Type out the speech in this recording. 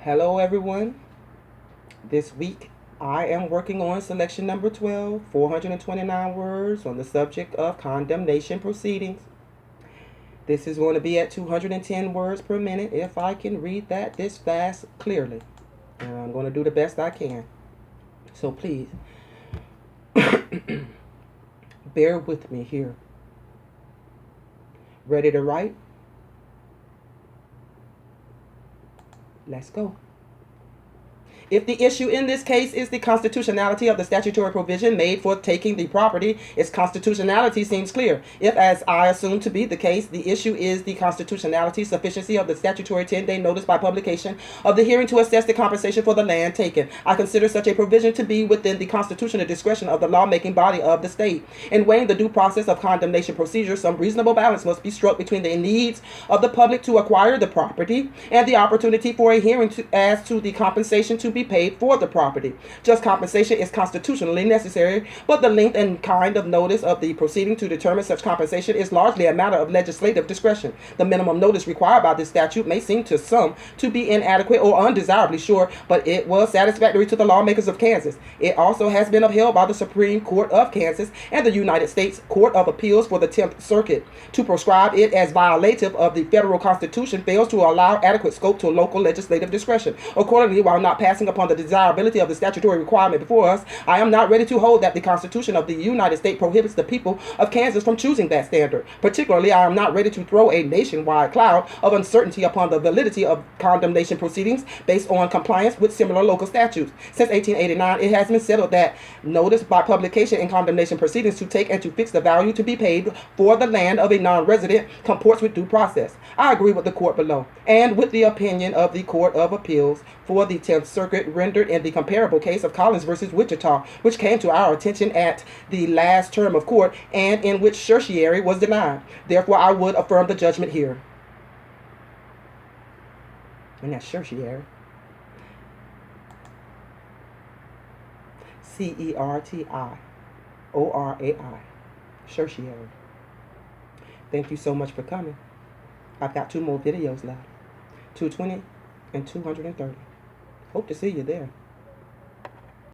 Hello everyone. This week I am working on selection number 12, 429 words on the subject of condemnation proceedings. This is going to be at 210 words per minute if I can read that this fast clearly. And I'm going to do the best I can. So please, bear with me here. Ready to write? Let's go. If the issue in this case is the constitutionality of the statutory provision made for taking the property, its constitutionality seems clear. If, as I assume to be the case, the issue is the constitutionality, sufficiency of the statutory 10-day notice by publication of the hearing to assess the compensation for the land taken, I consider such a provision to be within the constitutional discretion of the lawmaking body of the state. In weighing the due process of condemnation procedure, some reasonable balance must be struck between the needs of the public to acquire the property and the opportunity for a hearing as to the compensation to be paid for the property. Just compensation is constitutionally necessary, but the length and kind of notice of the proceeding to determine such compensation is largely a matter of legislative discretion. The minimum notice required by this statute may seem to some to be inadequate or undesirably short, but it was satisfactory to the lawmakers of Kansas. It also has been upheld by the Supreme Court of Kansas and the United States Court of Appeals for the 10th Circuit. To prescribe it as violative of the federal Constitution fails to allow adequate scope to local legislative discretion. Accordingly, while not passing upon the desirability of the statutory requirement before us, I am not ready to hold that the Constitution of the United States prohibits the people of Kansas from choosing that standard. Particularly, I am not ready to throw a nationwide cloud of uncertainty upon the validity of condemnation proceedings based on compliance with similar local statutes. Since 1889, it has been settled that notice by publication in condemnation proceedings to take and to fix the value to be paid for the land of a non-resident comports with due process. I agree with the court below and with the opinion of the Court of Appeals for the 10th Circuit rendered in the comparable case of Collins versus Wichita, which came to our attention at the last term of court and in which certiorari was denied. Therefore, I would affirm the judgment here. And that's certiorari. CERTIORAI. Certiorari. Thank you so much for coming. I've got 2 more videos left. 220 and 230. Hope to see you there.